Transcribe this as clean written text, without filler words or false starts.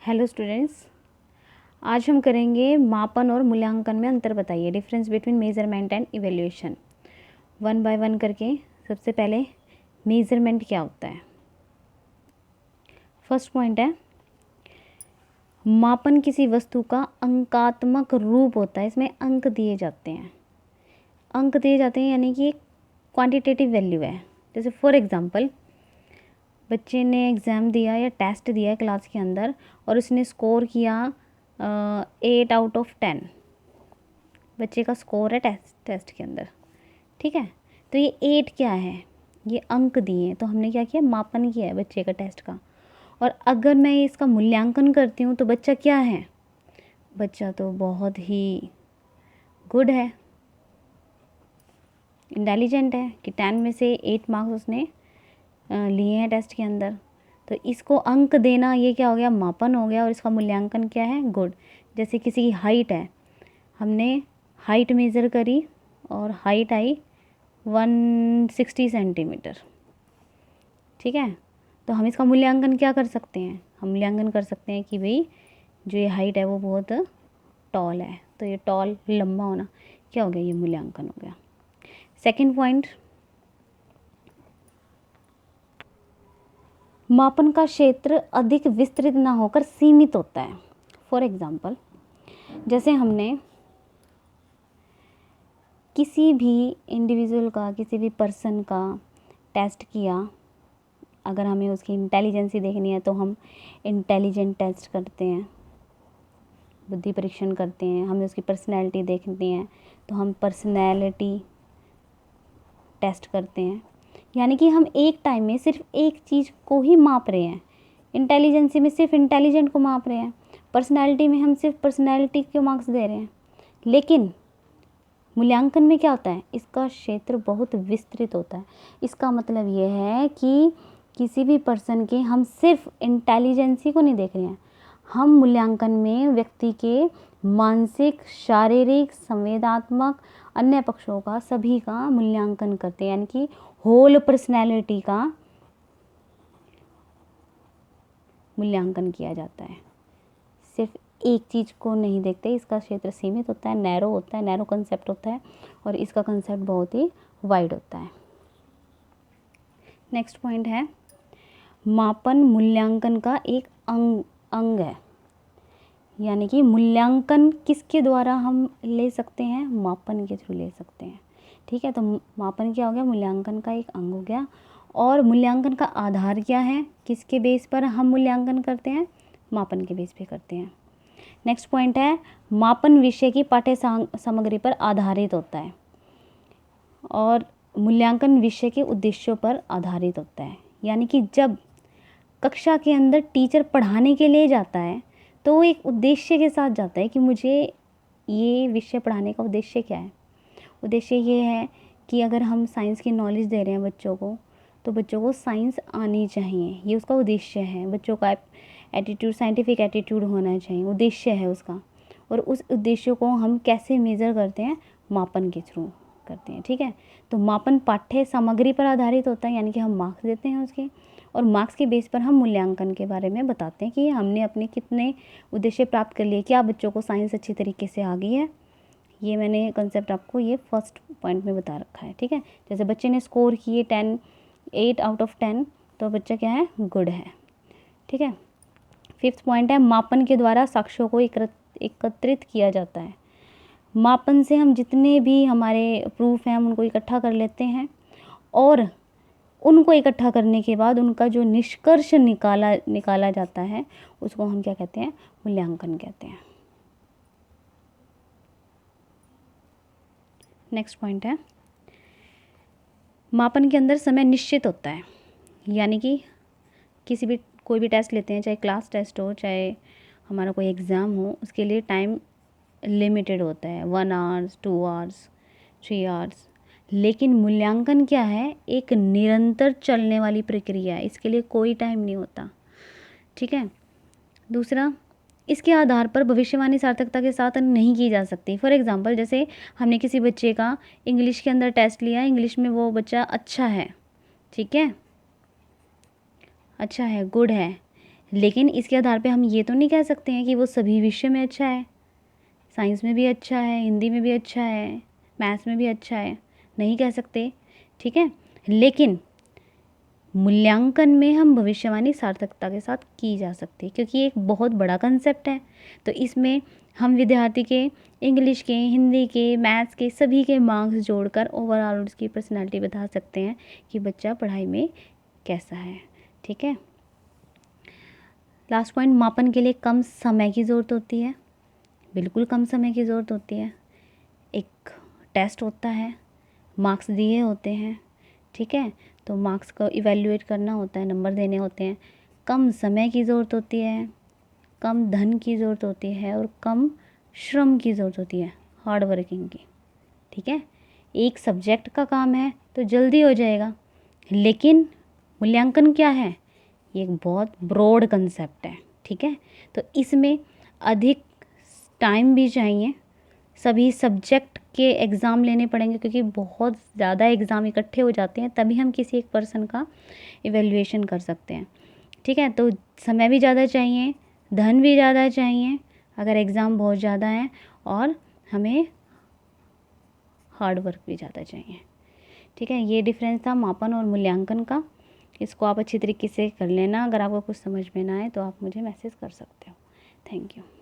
Hello students, आज हम करेंगे मापन और मूल्यांकन में अंतर बताइए। Difference between measurement and evaluation. One by one करके सबसे पहले मेजरमेंट क्या होता है। फर्स्ट पॉइंट है, मापन किसी वस्तु का अंकात्मक रूप होता है। इसमें अंक दिए जाते हैं। अंक दिए जाते हैं यानी कि एक क्वांटिटेटिव वैल्यू है। जैसे फॉर एग्जांपल, बच्चे ने एग्ज़ाम दिया या टेस्ट दिया क्लास के अंदर और उसने स्कोर किया 8/10। बच्चे का स्कोर है टेस्ट के अंदर, ठीक है। तो ये 8 क्या है, ये अंक दिए हैं। तो हमने क्या किया, मापन किया है बच्चे का टेस्ट का। और अगर मैं इसका मूल्यांकन करती हूँ तो बच्चा क्या है, बच्चा तो बहुत ही गुड है, इंटेलिजेंट है कि 10 में से 8 मार्क्स उसने लिए हैं टेस्ट के अंदर। तो इसको अंक देना ये क्या हो गया, मापन हो गया। और इसका मूल्यांकन क्या है, गुड। जैसे किसी की हाइट है, हमने हाइट मेज़र करी और हाइट आई 160 सेंटीमीटर, ठीक है। तो हम इसका मूल्यांकन क्या कर सकते हैं, हम मूल्यांकन कर सकते हैं कि भाई जो ये हाइट है वो बहुत टॉल है। तो ये टॉल, लंबा होना क्या हो गया, ये मूल्यांकन हो गया। सेकंड पॉइंट, मापन का क्षेत्र अधिक विस्तृत ना होकर सीमित होता है। फॉर एग्जाम्पल, जैसे हमने किसी भी इंडिविजुअल का, किसी भी पर्सन का टेस्ट किया, अगर हमें उसकी इंटेलिजेंसी देखनी है तो हम इंटेलिजेंट टेस्ट करते हैं, बुद्धि परीक्षण करते हैं। हमें उसकी पर्सनैलिटी देखनी है तो हम पर्सनैलिटी टेस्ट करते हैं। यानी कि हम एक टाइम में सिर्फ एक चीज़ को ही माप रहे हैं। इंटेलिजेंसी में सिर्फ इंटेलिजेंट को माप रहे हैं, पर्सनैलिटी में हम सिर्फ पर्सनैलिटी के मार्क्स दे रहे हैं। लेकिन मूल्यांकन में क्या होता है, इसका क्षेत्र बहुत विस्तृत होता है। इसका मतलब ये है कि किसी भी पर्सन के हम सिर्फ इंटेलिजेंसी को नहीं देख रहे हैं, हम मूल्यांकन में व्यक्ति के मानसिक, शारीरिक, संवेदनात्मक, अन्य पक्षों का, सभी का मूल्यांकन करते हैं। यानी कि होल पर्सनैलिटी का मूल्यांकन किया जाता है, सिर्फ एक चीज़ को नहीं देखते। इसका क्षेत्र सीमित होता है, नैरो होता है, नैरो कंसेप्ट होता है। और इसका कंसेप्ट बहुत ही वाइड होता है। नेक्स्ट पॉइंट है, मापन मूल्यांकन का एक अंग है। यानी कि मूल्यांकन किसके द्वारा हम ले सकते हैं, मापन के थ्रू ले सकते हैं, ठीक है। तो मापन क्या हो गया, मूल्यांकन का एक अंग हो गया। और मूल्यांकन का आधार क्या है, किसके बेस पर हम मूल्यांकन करते हैं, मापन के बेस पे करते हैं। नेक्स्ट पॉइंट है, मापन विषय की पाठ्य सामग्री पर आधारित होता है और मूल्यांकन विषय के उद्देश्यों पर आधारित होता है। यानी कि जब कक्षा के अंदर टीचर पढ़ाने के लिए जाता है तो वो एक उद्देश्य के साथ जाता है कि मुझे ये विषय पढ़ाने का उद्देश्य क्या है। उद्देश्य ये है कि अगर हम साइंस की नॉलेज दे रहे हैं बच्चों को, तो बच्चों को साइंस आनी चाहिए, ये उसका उद्देश्य है। बच्चों का एटीट्यूड, साइंटिफिक एटीट्यूड होना चाहिए, उद्देश्य है उसका। और उस उद्देश्य को हम कैसे मेज़र करते हैं, मापन के थ्रू करते हैं, ठीक है। तो मापन पाठ्य सामग्री पर आधारित होता है, यानी कि हम मार्क्स देते हैं उसके, और मार्क्स के बेस पर हम मूल्यांकन के बारे में बताते हैं कि हमने अपने कितने उद्देश्य प्राप्त कर लिए, क्या बच्चों को साइंस अच्छी तरीके से आ गई है। ये मैंने कंसेप्ट आपको ये फर्स्ट पॉइंट में बता रखा है, ठीक है। जैसे बच्चे ने स्कोर किए 8/10, तो बच्चा क्या है, गुड है, ठीक है। फिफ्थ पॉइंट है, मापन के द्वारा साक्ष्यों को एकत्रित किया जाता है। मापन से हम जितने भी हमारे प्रूफ हैं हम उनको इकट्ठा कर लेते हैं, और उनको इकट्ठा करने के बाद उनका जो निष्कर्ष निकाला जाता है उसको हम क्या कहते हैं, मूल्यांकन कहते हैं। नेक्स्ट पॉइंट है, मापन के अंदर समय निश्चित होता है। यानी कि कोई भी टेस्ट लेते हैं, चाहे क्लास टेस्ट हो, चाहे हमारा कोई एग्ज़ाम हो, उसके लिए टाइम लिमिटेड होता है, 1 आवर्स, 2 आवर्स, 3 आवर्स। लेकिन मूल्यांकन क्या है, एक निरंतर चलने वाली प्रक्रिया है, इसके लिए कोई टाइम नहीं होता, ठीक है। दूसरा, इसके आधार पर भविष्यवाणी सार्थकता के साथ नहीं की जा सकती। फॉर एग्जांपल, जैसे हमने किसी बच्चे का इंग्लिश के अंदर टेस्ट लिया, इंग्लिश में वो बच्चा अच्छा है, ठीक है, अच्छा है, गुड है, लेकिन इसके आधार पे हम ये तो नहीं कह सकते हैं कि वो सभी विषय में अच्छा है, साइंस में भी अच्छा है, हिंदी में भी अच्छा है, मैथ्स में भी अच्छा है, नहीं कह सकते, ठीक है। लेकिन मूल्यांकन में हम भविष्यवाणी सार्थकता के साथ की जा सकती है, क्योंकि ये एक बहुत बड़ा कंसेप्ट है। तो इसमें हम विद्यार्थी के इंग्लिश के, हिंदी के, मैथ्स के सभी के मार्क्स जोड़कर ओवरऑल उसकी पर्सनालिटी बता सकते हैं कि बच्चा पढ़ाई में कैसा है, ठीक है। लास्ट पॉइंट, मापन के लिए कम समय की ज़रूरत होती है। बिल्कुल कम समय की ज़रूरत होती है। एक टेस्ट होता है, मार्क्स दिए होते हैं, ठीक है, तो मार्क्स को इवैल्यूएट करना होता है, नंबर देने होते हैं। कम समय की ज़रूरत होती है, कम धन की ज़रूरत होती है और कम श्रम की ज़रूरत होती है, हार्ड वर्किंग की, ठीक है। एक सब्जेक्ट का काम है तो जल्दी हो जाएगा, लेकिन मूल्यांकन क्या है, ये एक बहुत ब्रॉड कंसेप्ट है, ठीक है। तो इसमें अधिक टाइम भी चाहिए, सभी सब्जेक्ट के एग्ज़ाम लेने पड़ेंगे, क्योंकि बहुत ज़्यादा एग्ज़ाम इकट्ठे हो जाते हैं, तभी हम किसी एक पर्सन का इवैल्यूएशन कर सकते हैं, ठीक है। तो समय भी ज़्यादा चाहिए, धन भी ज़्यादा चाहिए अगर एग्ज़ाम बहुत ज़्यादा है, और हमें हार्ड वर्क भी ज़्यादा चाहिए, ठीक है। ये डिफरेंस था मापन और मूल्यांकन का। इसको आप अच्छी तरीके से कर लेना। अगर आपको कुछ समझ में ना आए तो आप मुझे मैसेज कर सकते हो। Thank you.